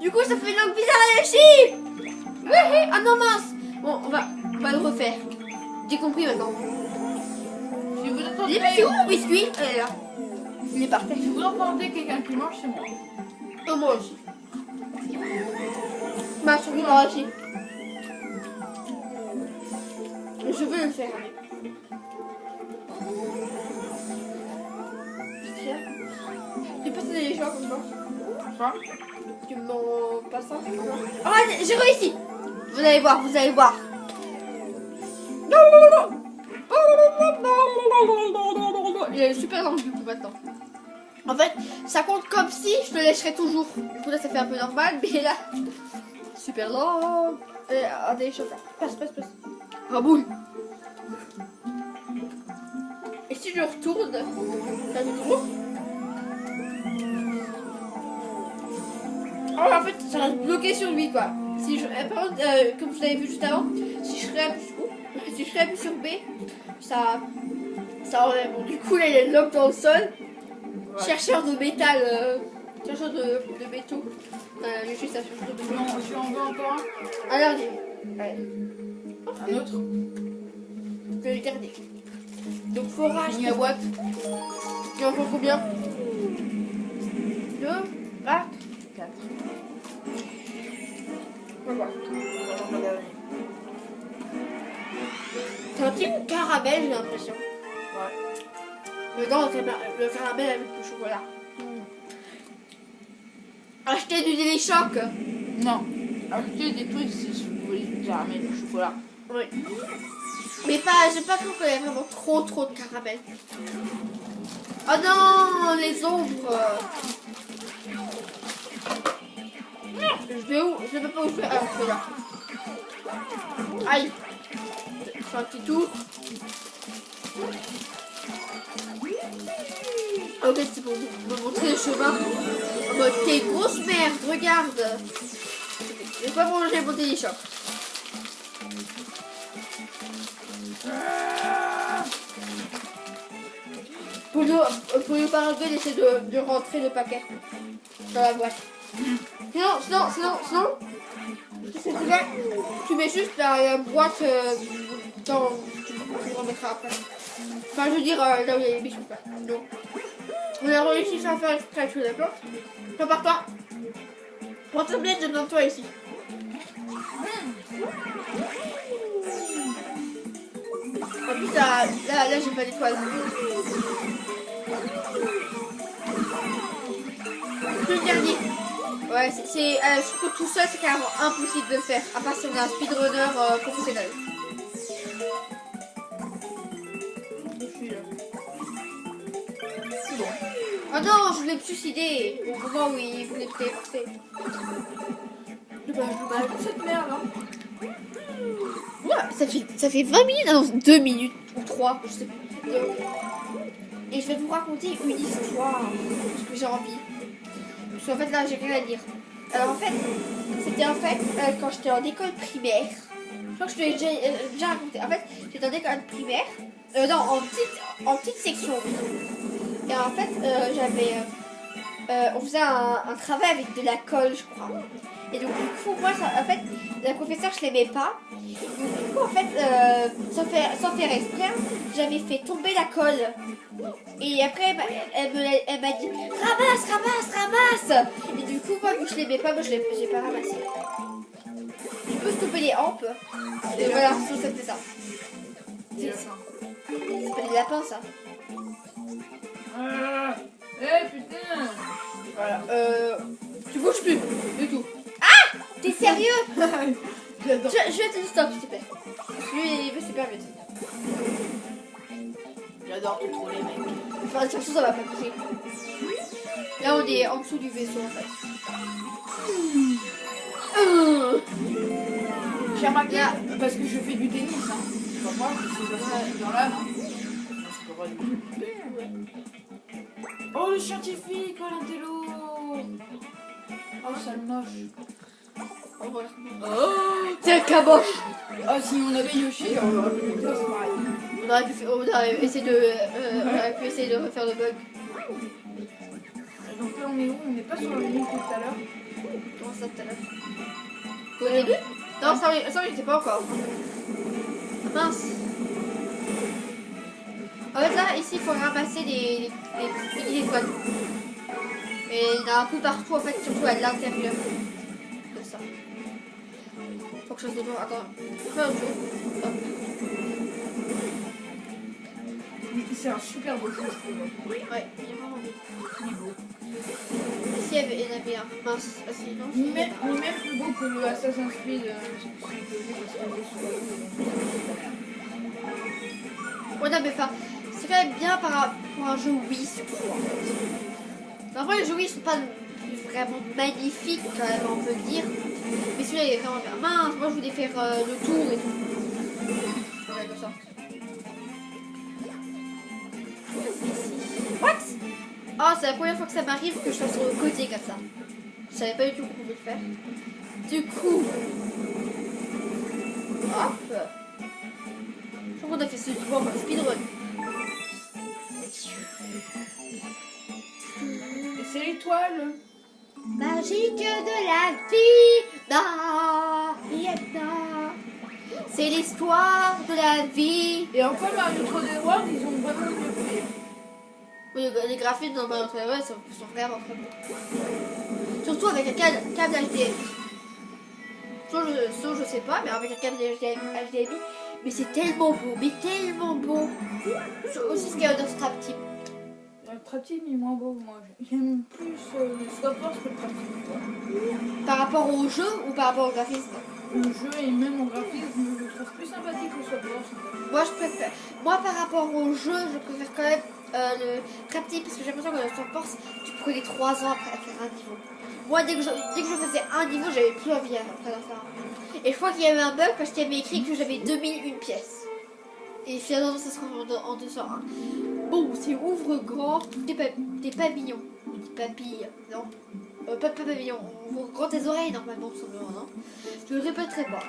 Du coup, ça fait une langue bizarre à Yoshi. Ouais, ah non, mince. Bon, on va le refaire. J'ai compris maintenant. Si vous C'est entendez, où le biscuit? Elle est là. Il est par terre. si vous entendez quelqu'un qui mange, c'est moi. Oh, moi aussi. Ma souris moi aussi. Je veux le faire. Tu passes des gens comme ça. Ça. Tu m'en passes un? Ah, j'ai réussi. Vous allez voir, vous allez voir. Il a une super langue du coup maintenant. En fait, ça compte comme si je le lècherais toujours. Du coup là ça fait un peu normal, mais là, super langue. Allez, je passe. Raboule. Et si je retourne, ça fait toujours. Oh, en fait, ça reste bloqué sur lui quoi. Si je, par contre, comme vous l'avez vu juste avant, si je réappuie sur B, ça enlève. Bon, du coup là il y a une lock dans le sol. Ouais. Chercheur de métal, chercheur de métaux. Je suis ça, chercheur de métaux. Non, tu en veux encore un? Alors, allez. Un autre? Je vais le garder. Donc forage. Fini la boîte. Il en faut combien? 2, 4. 4. On va voir. C'est un petit caramel, j'ai l'impression. Ouais. Dedans, le caramel avec le chocolat. Achetez du Délé-Choc. Non. Achetez des trucs si vous voulez du caramel au chocolat. Oui. Mais j'ai pas cru qu'il y avait vraiment trop de caramel. Oh non, les ombres. Je vais où? Je ne sais pas où je vais. Ah, c'est là. Aïe. Je fais un petit tour. Ok, c'est pour vous montrer le chemin. En mode, t'es grosse merde, regarde. Je vais pas manger mon Délé-Choc. Pour nous parler, d'essayer de rentrer le paquet dans la boîte. Sinon, c'est vrai, tu mets juste la boîte dans. Tu remettras après. Enfin, je veux dire, là où il y a les bijoux. Donc, on a réussi sans faire exprès, tu es d'accord? Prépare-toi. Prends ta tablette devant toi ici. En plus, là j'ai pas d'étoile. Le dernier. Ouais, je trouve que tout seul, c'est carrément impossible de le faire. À part si on est un speedrunner professionnel. C'est bon. Oh non, je voulais me suicider au moment où il voulait me téléporter. Dommage, cette merde, hein. Ouais, ça fait 20 minutes, non, 2 minutes ou 3, je sais plus. Et je vais vous raconter une histoire, parce que j'ai envie. Parce qu'en fait là j'ai rien à dire. Alors en fait, c'était quand j'étais en école primaire. Je crois que je te l'ai déjà raconté. En fait, j'étais en école primaire. Non, en petite section. Et en fait, on faisait un travail avec de la colle, je crois. Et donc du coup, moi, en fait, la professeure, je l'aimais pas. Donc du coup, en fait, sans faire exprès, j'avais fait tomber la colle. Et après, elle m'a dit ramasse. Et du coup, moi, vu que je l'aimais pas, moi, j'ai pas ramassé. Tu peux stopper les hampes. Et voilà, ça fait ça. Ça s'appelle des lapins, ça. Putain. Voilà. Tu bouges plus du tout. Ah! T'es sérieux? J'adore. Je vais te stop, s'il te plaît. Lui, il veut super vite. J'adore te troller, mec. Enfin, de toute façon, ça va pas pousser. Là, on est en dessous du vaisseau, en fait. J'ai remarqué, Là. parce que je fais du tennis, hein. C'est pas moi, c'est dans l'âme. C'est pas vrai. Oh, le scientifique, oh, l'intello. Oh, ça le moche. Oh, voilà. Oh, C'est un caboche. ah, si on avait Yoshi, on aurait pu le faire, c'est pareil. On aurait pu essayer de refaire le bug. Donc là, on est où? On n'est pas sur le niveau tout à l'heure. Comment ça tout à l'heure? Au début? Non, ça il était pas encore. Ah, mince. En fait là, ici il faut ramasser des mini étoiles. Et il y en a un peu partout en fait, surtout à l'intérieur. Comme ça. Faut que je fasse des jours. Attends. Fais un tour. Hop. C'est un super beau jeu, je trouve. Ouais, il est vraiment beau. Ici il y en avait un. Mince. Ah, si, non, Ni même plus beau que le Assassin's Creed. Ouais, non, mais enfin, c'est quand même bien pour un jeu Wii, surtout. En vrai, les jeux Wii sont pas vraiment magnifiques, quand même, on peut le dire. Mais celui-là, il est vraiment bien. Mince, moi je voulais faire le tour et tout. Ouais, comme ça. What? Oh, c'est la première fois que ça m'arrive que je sois sur le côté comme ça. Je savais pas du tout qu'on pouvait le faire. Du coup, hop. Je crois qu'on a fait ce tour en speedrun. Et c'est l'étoile. Magique de la vie, da, da. C'est l'histoire de la vie. Et encore Mario 3D World, ils ont vraiment mieux fait. Oui, les graphismes dans Mario 3D World sont vraiment très bons. Surtout avec un câble HDMI. Je sais pas, mais avec un câble HDMI. Mais c'est tellement beau, mais tellement beau. Aussi ce qu'il y a dans Trap Team. Le Trap Team est moins beau, moi. J'aime plus le Swap Force que le Trap Team. Par rapport au jeu ou par rapport au graphisme? Le jeu et même au graphisme, je le trouve plus sympathique que le Swap Force. Moi, je préfère. Moi, par rapport au jeu, je préfère quand même le Trap Team parce que j'ai l'impression que le Swap Force, tu prenais 3 ans après à faire un niveau. Moi, dès que je faisais un niveau, j'avais plus envie après d'en faire un. Et je crois qu'il y avait un bug parce qu'il y avait écrit que j'avais 2001 pièces. Et finalement, ça se rend en 201. Bon, c'est ouvre grand des pavillons. Des papilles, non pas pavillon. Ouvre grand tes oreilles normalement, tout simplement, non? Je le répéterai pas.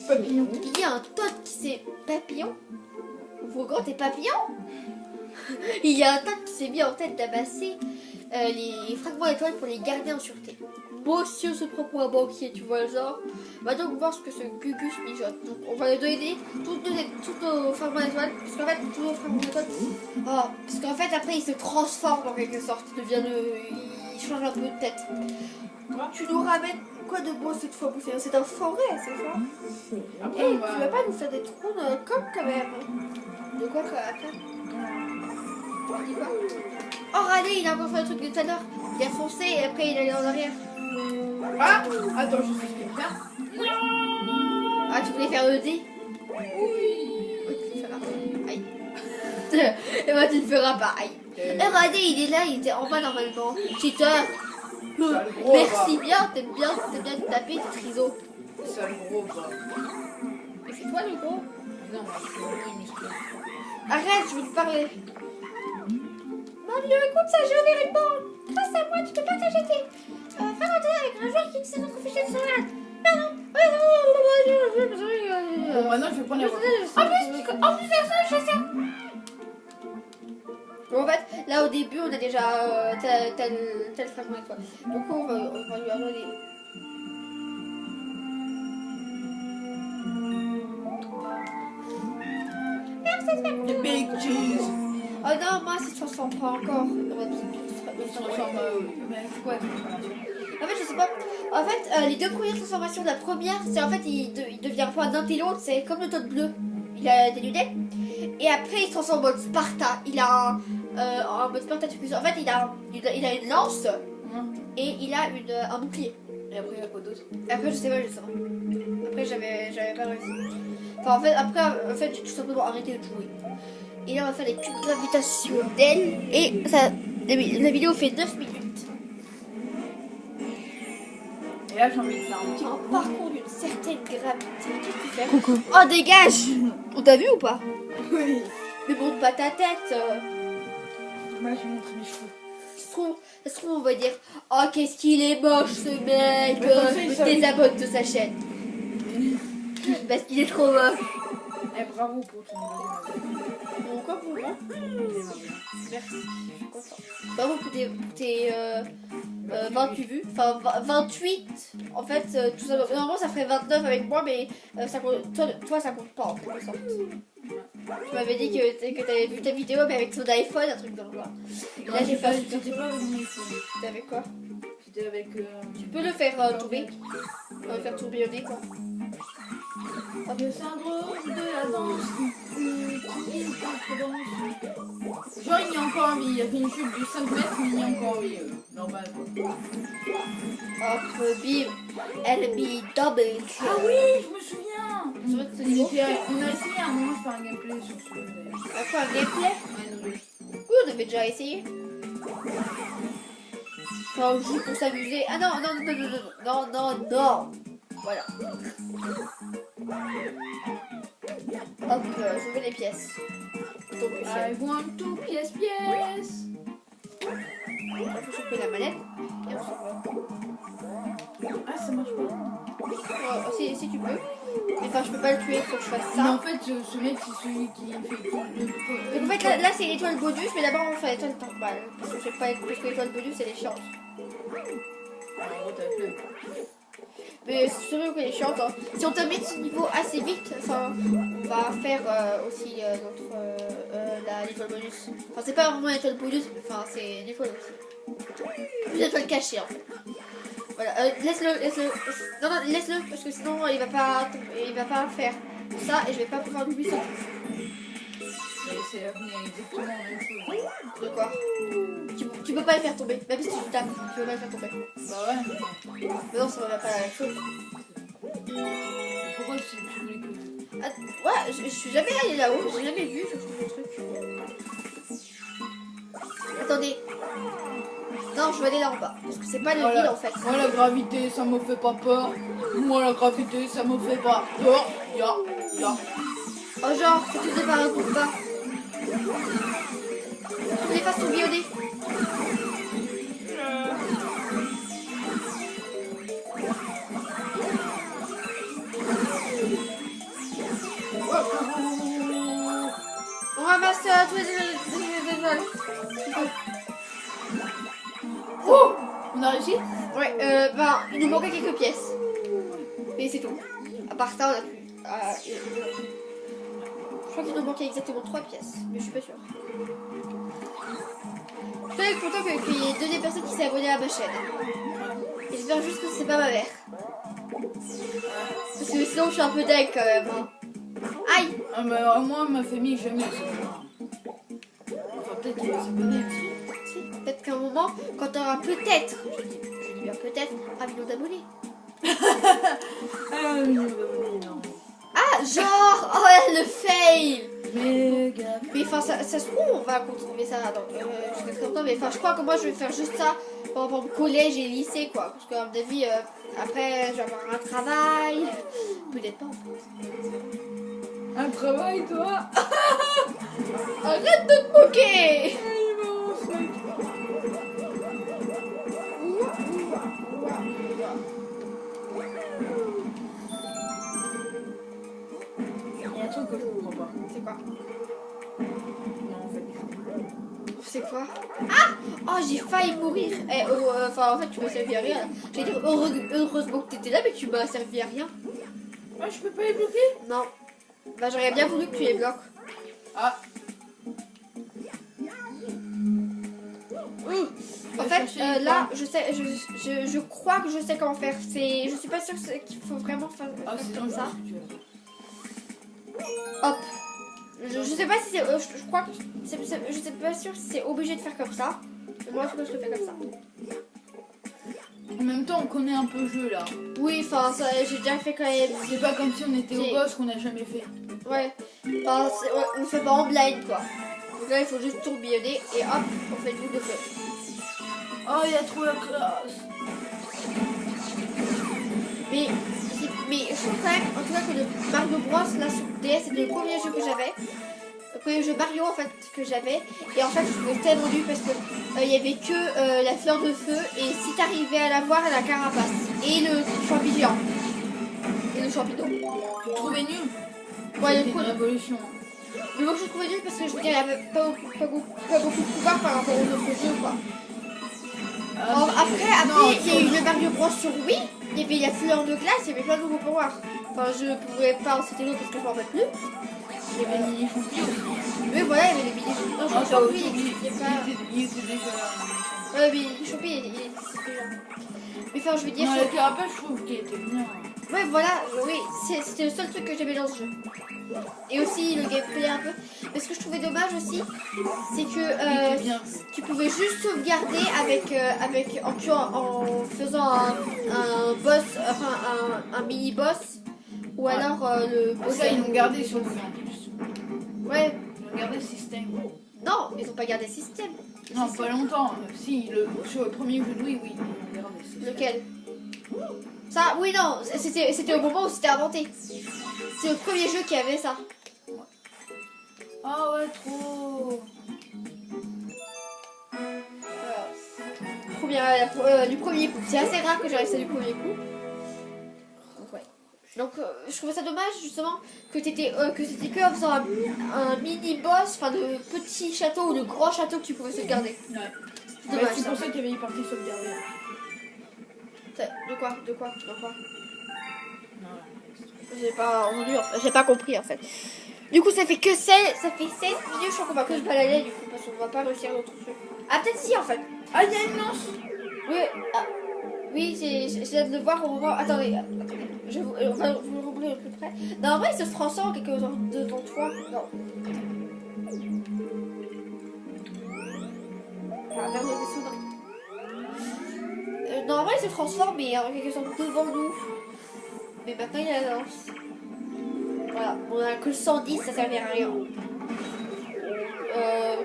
Papillon. Il y a un Todd qui s'est papillon. Ouvre grand tes papillons. Il y a un Todd qui s'est mis en tête d'amasser les fragments d'étoiles pour les garder en sûreté. Monsieur se prend pour un banquier, tu vois le genre. Va donc voir ce que ce Gugus mijote. Donc on va lui donner tous nos fragments d'étoiles. Parce qu'en fait, tous nos fragments d'étoiles. Oh, parce qu'en fait, après, il se transforme en quelque sorte. Il change un peu de tête. Tu nous ramènes quoi de beau cette fois? C'est un forêt, c'est ça? Après, Eh, tu vas pas nous faire des trous dans notre coque quand même? De quoi quand même? On dit quoi? Oh, regardez, il a encore fait le truc de tout à l'heure. Il a foncé et après il est allé en arrière. Ah, attends, je sais ce qu'il va faire. Ah, tu voulais faire le dé? Oui. Ouais, tu le feras pas. Aïe. Et moi, tu le feras pas. Aïe. Et regardez, il est là, il était en bas normalement. Cheater. Sale gros, Merci bien, t'aimes bien te taper tes trisos. Sale gros, bah. Et c'est toi le gros? Non, moi, je suis vraiment musclé. Arrête, je veux te parler. Mario, écoute ça, j'ai ouvert une borne. Grâce à moi, tu peux pas t'acheter. Faire un dé avec un joueur qui ne sait notre fichier de salade. Non. Bon, maintenant, je vais prendre la voiture. En plus de ça, je sais. Bon, en fait, là au début, on a déjà tel fragment avec toi. Donc, on va lui envoyer. The big cheese. Oh non, moi, ça se transforme pas encore. Il se transforme. Mais c'est quoi la transformation? En fait, je sais pas. En fait, les deux premières transformations, la première, c'est en fait, il devient un peu un intello, c'est comme le Todd bleu. Il a des lunettes. Et après, il se transforme en mode Sparta. Il a un mode Sparta, tu peux. En fait, il a une lance et il a un bouclier. Et après, il y a quoi d'autre? Après, je sais pas. Après, j'avais pas réussi. Enfin, en fait, j'ai tout simplement arrêté de jouer. Et là, on va faire les cubes gravitationnels. Et ça, la vidéo fait 9 minutes. Et là, j'ai envie de faire un petit Un parcours d'une certaine gravité. Qu'est-ce que tu fais? coucou. Oh, dégage! On t'a vu ou pas? Oui. Mais montre pas ta tête. Moi, je vais montrer mes cheveux. Ça se trouve, on va dire: oh, qu'est-ce qu'il est moche ce mec! Mais comme ça, il Désabonne de sa chaîne. Parce qu'il est trop moche. Eh, bravo pour ton deuxième avis. Pourquoi pour moi? Deuxième avis. Merci, je suis contente. Bravo pour tes 28 vues. Enfin, 28. En fait, tout ça, normalement, ça ferait 29 avec moi, mais ça compte, toi, ça compte pas en quelque sorte. Tu m'avais dit que t'avais vu ta vidéo, mais avec ton iPhone, un truc dans le genre. Et là, j'ai pas vu. C'était pas avec mon iPhone. C'était avec quoi? C'était avec. Tu peux le faire tomber. Le faire tourbillonner, quoi. Le syndrome de la danse. Qui danse. Genre, il y a encore en vie. Il a fait une chute de 5 mètres, mais il y a encore en vie. Normal. Hop, bim. LB double kill. Ah oui, je me souviens. Tu vois ce niveau? On a essayé à un moment de faire un gameplay sur ce jeu d'ailleurs. Quoi, un gameplay? Ouais, Oui, on avait déjà essayé. Enfin, on joue pour s'amuser. Ah non, non, non, non, non, non, non, non. Voilà. Hop, je veux les pièces. Donc, I want to pièce. il faut choper la manette. Et on s'en va. Ah, ça marche pas. Si tu peux. Mais enfin, je peux pas le tuer, il faut que je fasse Mais ça. en fait, ce mec, c'est celui qui fait tout le. Donc en fait, là c'est l'étoile bonus, mais d'abord on fait l'étoile normale. Parce que je sais pas, parce que l'étoile bonus, elle est chiante. En gros, t'as flemme. Mais c'est sûr qu'elle est chiante. Hein. Si on termine ce niveau assez vite, enfin, on va faire aussi l'étoile bonus. Enfin, c'est pas vraiment l'étoile bonus, mais enfin, c'est l'étoile aussi. L'étoile cachée en fait. Voilà, laisse-le. Non, non, laisse-le, parce que sinon il va pas faire ça et je vais pas pouvoir l'oublier ça. Mais c'est exactement la même chose. De quoi? Tu peux pas le faire tomber, même si tu tapes, tu peux pas le faire tomber. Bah ouais. Mais non, ça va pas la même chose. Pourquoi tu voulais que. Ah, ouais, je suis jamais allée là-haut, j'ai jamais vu ce truc. Attendez. Non, je vais aller là en bas, parce que c'est pas le Voilà. vide en fait. Moi, la gravité, ça me fait pas peur. Moi, la gravité, ça me fait pas peur. Ya. Oh genre, c'est tout par un combat. On les fasse tourbillonner. On ramasse tous les étoiles. Oh, on a réussi. Ouais, il nous manquait quelques pièces. Mais c'est tout. À part ça, on a plus. Je crois qu'il nous manquait exactement 3 pièces, mais je suis pas sûre. Je suis très content qu'il y ait 2 des personnes qui s'est abonnées à ma chaîne. Et j'espère juste que c'est pas ma mère. Parce que sinon je suis un peu dingue quand même. Hein. Aïe! Ah, bah, moi, ma famille, jamais. Enfin, peut-être qu'il va s'abonner aussi. Si, peut-être qu'à un moment, quand t'auras peut-être, je dis bien peut-être, 1 million d'abonnés. Ah, non. Ah, genre! Oh, le fail! Méga. Mais enfin, ça se trouve, on va continuer ça dans jusqu'à très longtemps. Mais enfin, je crois que moi, je vais faire juste ça pendant le collège et lycée, quoi. Parce qu'à mon avis, après, je vais avoir un travail. Peut-être pas, en fait. Un travail, toi. Arrête de te moquer! Il y a un truc que je comprends pas. C'est quoi? Non, en fait. C'est quoi? Ah! Oh, j'ai failli mourir. Enfin, en fait, tu m'as servi à rien. J'ai dit heureusement que t'étais là, mais tu m'as servi à rien. Ah, je peux pas les bloquer? Non. Bah, j'aurais bien voulu que tu les bloques. Ah. En fait, là, je sais, je crois que je sais comment faire. Je suis pas sûre qu'il faut vraiment faire, C'est comme ça. Hop. Je sais pas si c'est. Je crois que. Je sais pas sûre si c'est obligé de faire comme ça. Mais moi, je le fais comme ça. En même temps, on connaît un peu le jeu là. Oui, enfin, j'ai déjà fait quand même. C'est pas comme si on était au J'ai- boss qu'on n'a jamais fait. Ouais. Enfin, on le fait pas en blind, quoi. Donc là, il faut juste tourbillonner et hop, on fait le bout de feu. Oh, il y a trop la classe. Mais je trouve quand même, en tout cas, que le Mario Bros, là, sur DS, c'était le premier jeu que j'avais. Le premier jeu Mario, en fait, que j'avais. Et en fait, je trouvais tellement dur parce que il y avait que la fleur de feu. Et si t'arrivais à la voir, la carapace. Et le champignon. Et le champignon. Tu le trouvais nul? Ouais, C'était une révolution. Mais moi je trouvais nul parce que je veux dire, il n'y avait pas beaucoup de pouvoir par rapport aux autres jeux quoi. Ah, Après, non, il y a eu le Mario Bros sur Wii, il y avait la fleur de glace, il y avait plein de nouveaux pouvoirs. Enfin, je pouvais pas en citer l'autre parce que je m'en rappelle plus. il y avait les mini champions aussi. Mais voilà, il y avait les mini champions. Non, Ah, je ça crois que aussi, lui, il existait pas. il était déjà là. Ouais, mais les champions, il existait déjà. Mais enfin, je veux dire. Non, la carapace, je trouve qu'il était bien. Ouais, voilà, oui, c'était le seul truc que j'aimais dans ce jeu. Et aussi le gameplay un peu. Mais ce que je trouvais dommage aussi, c'est que Bien. tu pouvais juste sauvegarder en faisant un boss, enfin un mini boss, ou alors le boss. Ça, ils l'ont gardé sur le jeu en plus. Ouais, Ils ont gardé le système. non, ils ont pas gardé le système. Non, pas longtemps. Si, sur le premier jeu de Wii, oui, ils ont gardé le système. Lequel? Ça, oui, non, c'était au moment où c'était inventé. C'est le premier jeu qui avait ça. Ah ouais, trop. Du premier coup. C'est assez rare que j'arrive ça du premier coup. Donc, ouais. Donc je trouvais ça dommage justement que c'était que en faisant un mini boss, enfin de petit château ou de grand château que tu pouvais sauvegarder. Ouais. C'est dommage. C'est Ça. pour ça qu'il y avait une partie sauvegardée. De quoi Non, J'ai pas entendu, j'ai pas compris en fait. Du coup ça fait 16 minutes, je crois qu'on va que se balader du coup parce qu'on va pas réussir l'autre truc. Ah peut-être si en fait. Ah, il y a une lance. Oui, oui, j'ai hâte de le voir au moment. Attendez, on va vous le rouvrir plus près. Non, en vrai, il se transforme quelque chose devant toi. Non. Ah, vers le vaisseau, non. Non, en vrai, il se transforme, mais en quelque sorte devant nous. Mais maintenant, il a la lance. Voilà, on a que 110, ça servira à rien.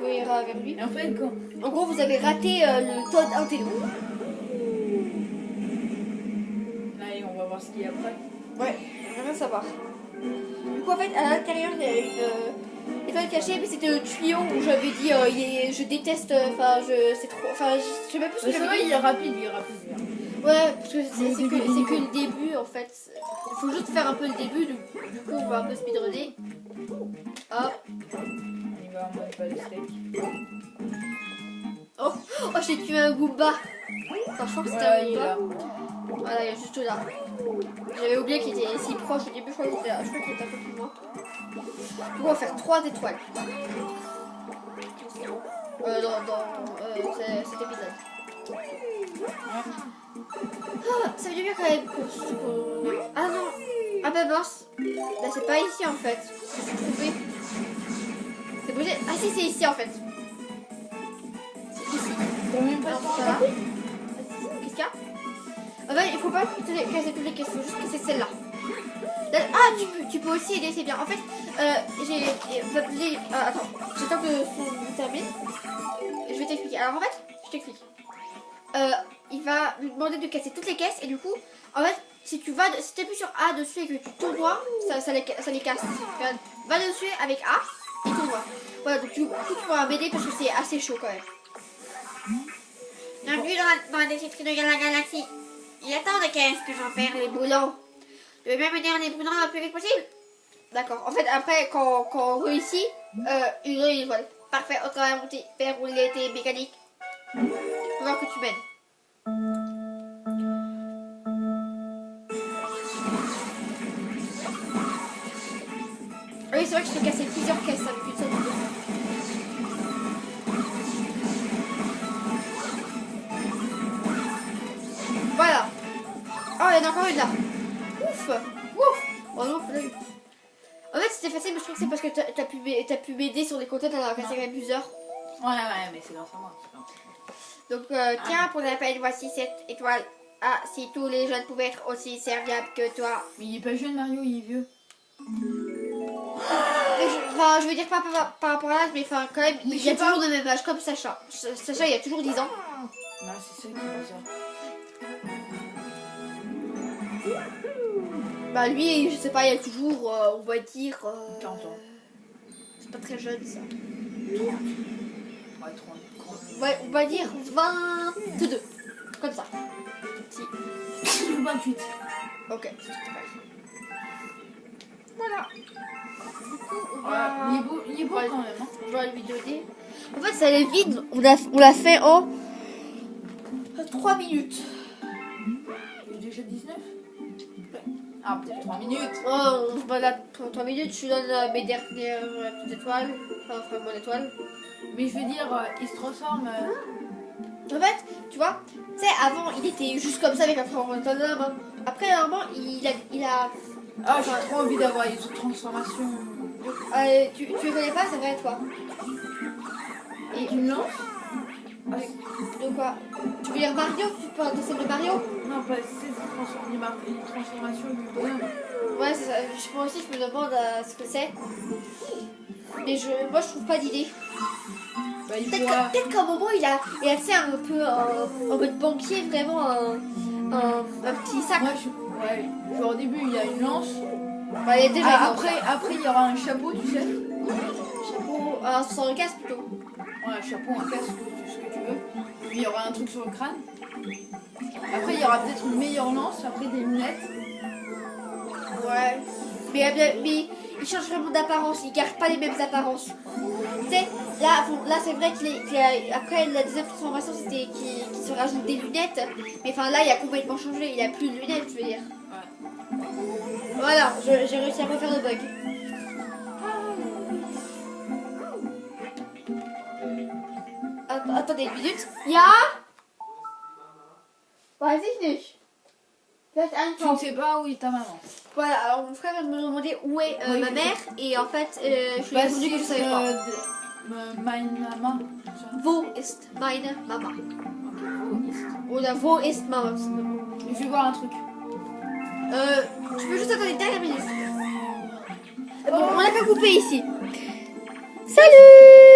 On ira vers lui. Et en fait, quand. En gros, vous avez raté le Toad Intello. Allez, on va voir ce qu'il y a après. Ouais, j'aimerais bien savoir. Du coup, en fait, à l'intérieur, il y a une étoile cachée, mais c'était le tuyau où j'avais dit je déteste, c'est trop. Enfin, je sais même plus ce que C'est j'avais vrai, dit. il est rapide. Ouais, parce que c'est que le début en fait. Il faut juste faire un peu le début, du coup, on va un peu speedrunner. Hop. Il va en mode pas de steak. Oh, j'ai tué un Goomba. Enfin, je crois que c'était un Ouais, il est là. Goomba. Voilà, il est juste là. J'avais oublié qu'il était si proche au début, je crois qu'il était un peu plus loin. Du coup, on va faire 3 étoiles. Dans cet épisode. Ah, ça veut dire bien quand même Ah non. Ah bah mince. Là, c'est pas ici en fait. Je suis trompée. C'est bougé. Ah si, c'est ici en fait. C'est ici. T'as même pas Alors, ça va. Qu'est-ce qu'il y a? En fait, il faut pas casser toutes les caisses, il faut juste casser celle-là. Ah, tu peux aussi aider, c'est bien. En fait, attends, j'attends que son termine. Je vais t'expliquer. Alors en fait, je t'explique. Il va lui demander de casser toutes les caisses et du coup, en fait, si tu appuies sur A dessus et que tu tournoies, ça les casse. Va dessus avec A et tournoie. Voilà, donc du coup, tu pourras m'aider parce que c'est assez chaud quand même. Bienvenue dans la déchetterie de la galaxie. Il attend de qu'est-ce que j'en perds les boulons. Je vais même venir les boulons le plus vite possible. D'accord. En fait, après, quand on réussit, une étoile. Parfait, au travail monté. Faire rouler tes mécaniques. Faut voir que tu m'aides. Oui, c'est vrai que je t'ai cassé plusieurs caisses avec une seule boule. Voilà. Oh, il y en a encore une là. Ouf. Ouf. Oh non, faut l'œil. En fait, c'était facile, mais je trouve que c'est parce que t'as pu m'aider sur les côtés, t'en as cassé quand même plusieurs. Ouais, mais c'est dans sa main. Donc, tiens, pour la peine, voici cette étoile. Ah, si tous les jeunes pouvaient être aussi serviables que toi. Mais il est pas jeune, Mario, il est vieux. Je veux dire pas par rapport à l'âge, mais enfin, quand même, Mais il y a je sais toujours le même âge, comme Sacha. Sacha, il y a toujours 10 ans. Non, c'est ça qui va ça. Bah, lui, je sais pas, il y a toujours, on va dire. 40 ans. C'est pas très jeune, ça. 30. Ouais, 30. Ouais, on va dire 22. Comme ça. Si. 28. Ok, c'est pareil. Voilà. Du coup, on Ouais, va... il est beau Ouais. quand même. Hein. On va le vidéo D. En fait, ça allait vite. On l'a fait en 3 minutes. Il est déjà 19. Ah, peut-être 3 minutes. Oh, voilà, pour 3 minutes, je donne mes dernières petites étoiles. Enfin, mon étoile. Mais je veux dire, il se transforme. En fait, tu vois, tu sais, avant, il était juste comme ça avec un frère autonome. Hein. Après, normalement, il a... Ah, j'ai trop envie d'avoir une transformation. tu le connais pas, c'est vrai, toi. Et tu me lances De quoi? Tu veux dire Mario? Tu parles de celle de Mario? Non, pas une transformation du bonhomme. Ouais, c'est ça. Moi aussi, je me demande ce que c'est. Mais moi, je trouve pas d'idée. Bah, il pourra... Peut-être qu'à un moment, il a tu sais, un peu en mode banquier, vraiment un petit sac. Ouais, genre au début, il y a une lance. Bah, il y a déjà Ah, après, il y aura un chapeau, tu sais. chapeau, sans le casque plutôt. Ouais, un chapeau, un casque, tout ce que tu veux. Puis il y aura un truc sur le crâne. Après, il y aura peut-être une meilleure lance, après des lunettes. Ouais. Mais il change vraiment d'apparence, il garde pas les mêmes apparences. Tu sais, là c'est vrai après la deuxième transformation c'était qu'il se rajoute des lunettes. Mais enfin là il a complètement changé, il a plus de lunettes, je veux dire. Ouais. Voilà, j'ai réussi à refaire le bug. Attendez une minute. Ja? Weiß ich nicht. Vielleicht Tu ne sais pas où est ta maman. Voilà, alors mon frère vient de me demander où est Oui, ma oui. mère et en fait je lui ai répondu que je savais pas. Meine Mama. Wo ist meine Mama? Ok, Oder wo ist Mama? Tout simplement. je vais voir un truc. Tu peux juste attendre une dernière minute. Bon, on l'a pas coupé ici. Salut!